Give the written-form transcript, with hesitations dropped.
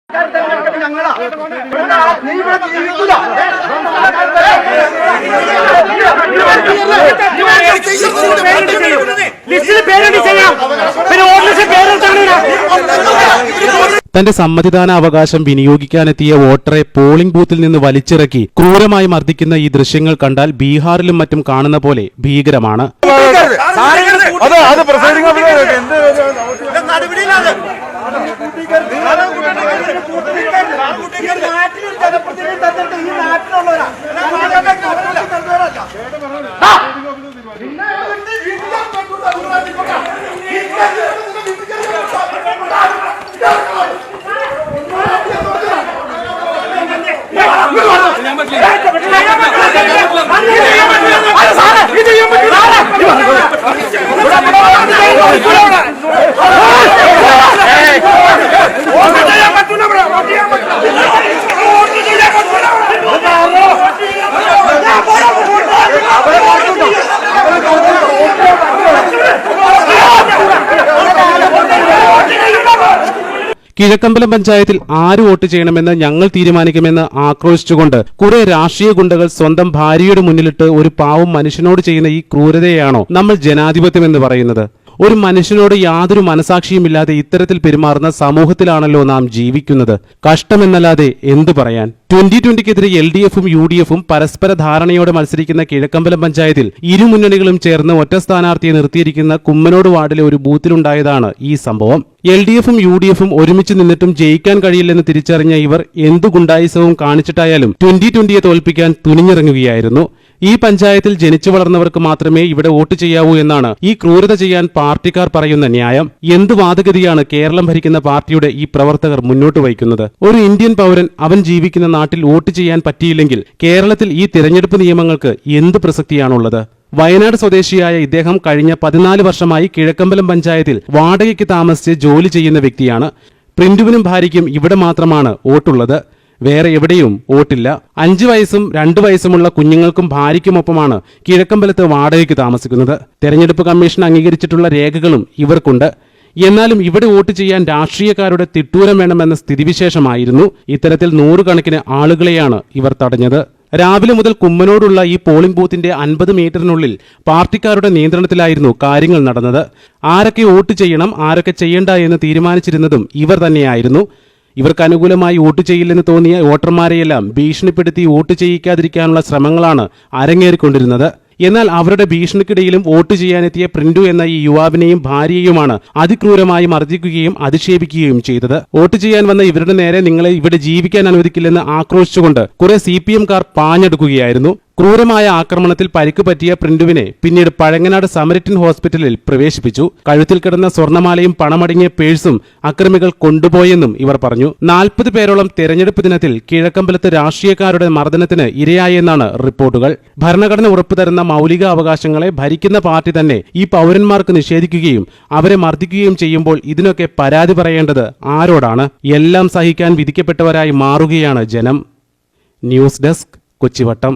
തന്റെ സമ്മതിദാന അവകാശം വിനിയോഗിക്കാനെത്തിയ വോട്ടറെ പോളിംഗ് ബൂത്തിൽ നിന്ന് വലിച്ചിറക്കി ക്രൂരമായി മർദ്ദിക്കുന്ന ഈ ദൃശ്യങ്ങൾ കണ്ടാൽ ബീഹാറിലും മറ്റും കാണുന്ന പോലെ ഭീകരമാണ്. കിഴക്കമ്പലം പഞ്ചായത്തിൽ ആര് വോട്ട് ചെയ്യണമെന്ന് ഞങ്ങൾ തീരുമാനിക്കുമെന്ന് ആക്രോശിച്ചുകൊണ്ട് കുറെ രാഷ്ട്രീയ ഗുണ്ടകൾ സ്വന്തം ഭാര്യയുടെ മുന്നിലിട്ട് ഒരു പാവം മനുഷ്യനോട് ചെയ്യുന്ന ഈ ക്രൂരതയാണോ നമ്മൾ ജനാധിപത്യം എന്ന് പറയുന്നത്? ഒരു മനുഷ്യനോട് യാതൊരു മനസാക്ഷിയുമില്ലാതെ ഇത്തരത്തിൽ പെരുമാറുന്ന സമൂഹത്തിലാണല്ലോ നാം ജീവിക്കുന്നത്. കഷ്ടമെന്നല്ലാതെ എന്തു പറയാൻ? 2020-ക്കെതിരെ LDFും UDFും പരസ്പര ധാരണയോടെ മത്സരിക്കുന്ന കിഴക്കമ്പലം പഞ്ചായത്തിൽ ഇരു മുന്നണികളും ചേർന്ന് ഒറ്റ സ്ഥാനാർത്ഥിയെ നിർത്തിയിരിക്കുന്ന കുമ്മനോട് വാർഡിലെ ഒരു ബൂത്തിലുണ്ടായതാണ് ഈ സംഭവം. LDFും UDFും ഒരുമിച്ച് നിന്നിട്ടും ജയിക്കാൻ കഴിയില്ലെന്ന് തിരിച്ചറിഞ്ഞ ഇവർ എന്തു ഗുണ്ടായിസവും കാണിച്ചിട്ടായാലും 2020-യെ തോൽപ്പിക്കാൻ തുനിഞ്ഞിറങ്ങുകയായിരുന്നു. ഈ പഞ്ചായത്തിൽ ജനിച്ചു വളർന്നവർക്ക് മാത്രമേ ഇവിടെ വോട്ട് ചെയ്യാവൂ എന്നാണ് ഈ ക്രൂരത ചെയ്യാൻ പാർട്ടിക്കാർ പറയുന്ന ന്യായം. എന്ത് വാദഗതിയാണ് കേരളം ഭരിക്കുന്ന പാർട്ടിയുടെ ഈ പ്രവർത്തകർ മുന്നോട്ട് വയ്ക്കുന്നത്? ഒരു ഇന്ത്യൻ പൗരൻ അവൻ ജീവിക്കുന്ന നാട്ടിൽ വോട്ട് ചെയ്യാൻ പറ്റിയില്ലെങ്കിൽ കേരളത്തിൽ ഈ തിരഞ്ഞെടുപ്പ് നിയമങ്ങൾക്ക് എന്ത് പ്രസക്തിയാണുള്ളത്? വയനാട് സ്വദേശിയായ ഇദ്ദേഹം കഴിഞ്ഞ 14 വർഷമായി കിഴക്കമ്പലം പഞ്ചായത്തിൽ വാടകയ്ക്ക് താമസിച്ച് ജോലി ചെയ്യുന്ന വ്യക്തിയാണ്. പ്രിന്റുവിനും ഭാര്യയ്ക്കും ഇവിടെ മാത്രമാണ് വോട്ടുള്ളത്. വേറെ എവിടെയും വോട്ടില്ല. 5 വയസ്സും 2 വയസ്സുമുള്ള കുഞ്ഞുങ്ങൾക്കും ഭാര്യയ്ക്കുമൊപ്പമാണ് കിഴക്കമ്പലത്ത് വാടകയ്ക്ക് താമസിക്കുന്നത്. തെരഞ്ഞെടുപ്പ് കമ്മീഷൻ അംഗീകരിച്ചിട്ടുള്ള രേഖകളും ഇവർക്കുണ്ട്. എന്നാലും ഇവിടെ വോട്ട് ചെയ്യാൻ രാഷ്ട്രീയക്കാരുടെ തിട്ടൂരം വേണമെന്ന സ്ഥിതിവിശേഷമായിരുന്നു. ഇത്തരത്തിൽ 100 കണക്കിന് ആളുകളെയാണ് ഇവർ തടഞ്ഞത്. രാവിലെ മുതൽ കുമ്മനോടുള്ള ഈ പോളിംഗ് ബൂത്തിന്റെ 50 മീറ്ററിനുള്ളിൽ പാർട്ടിക്കാരുടെ നിയന്ത്രണത്തിലായിരുന്നു കാര്യങ്ങൾ നടന്നത്. ആരൊക്കെ വോട്ട് ചെയ്യണം, ആരൊക്കെ ചെയ്യണ്ട എന്ന് തീരുമാനിച്ചിരുന്നതും ഇവർ തന്നെയായിരുന്നു. ഇവർക്ക് അനുകൂലമായി വോട്ട് ചെയ്യില്ലെന്ന് തോന്നിയ വോട്ടർമാരെയെല്ലാം ഭീഷണിപ്പെടുത്തി വോട്ട് ചെയ്യിക്കാതിരിക്കാനുള്ള ശ്രമങ്ങളാണ് അരങ്ങേറിക്കൊണ്ടിരുന്നത്. എന്നാൽ അവരുടെ ഭീഷണിക്കിടയിലും വോട്ട് ചെയ്യാനെത്തിയ പ്രിന്റു എന്ന ഈ യുവാവിനെയും ഭാര്യയെയുമാണ് അതിക്രൂരമായി മർദ്ദിക്കുകയും അധിക്ഷേപിക്കുകയും ചെയ്തത്. വോട്ട് ചെയ്യാൻ വന്ന ഇവരുടെ നേരെ നിങ്ങളെ ഇവിടെ ജീവിക്കാൻ അനുവദിക്കില്ലെന്ന് ആക്രോശിച്ചുകൊണ്ട് കുറെ CPM-കാർ പാഞ്ഞെടുക്കുകയായിരുന്നു. ക്രൂരമായ ആക്രമണത്തിൽ പരിക്ക് പറ്റിയ പ്രിന്റുവിനെ പിന്നീട് പഴങ്ങനാട് സമരിറ്റൻ ഹോസ്പിറ്റലിൽ പ്രവേശിപ്പിച്ചു. കഴുത്തിൽ കിടന്ന സ്വർണമാലയും പണമടങ്ങിയ പേഴ്സും അക്രമികൾ കൊണ്ടുപോയെന്നും ഇവർ പറഞ്ഞു. 40 പേരോളം തെരഞ്ഞെടുപ്പ് ദിനത്തിൽ കിഴക്കമ്പലത്ത് രാഷ്ട്രീയക്കാരുടെ മർദ്ദനത്തിന് ഇരയായെന്നാണ് റിപ്പോർട്ടുകൾ. ഭരണഘടന ഉറപ്പുതരുന്ന മൗലിക അവകാശങ്ങളെ ഭരിക്കുന്ന പാർട്ടി തന്നെ ഈ പൗരന്മാർക്ക് നിഷേധിക്കുകയും അവരെ മർദ്ദിക്കുകയും ചെയ്യുമ്പോൾ ഇതിനൊക്കെ പരാതി പറയേണ്ടത് ആരോടാണ്? എല്ലാം സഹിക്കാൻ വിധിക്കപ്പെട്ടവരായി മാറുകയാണ് ജനം. News desk, കൊച്ചിവട്ടം.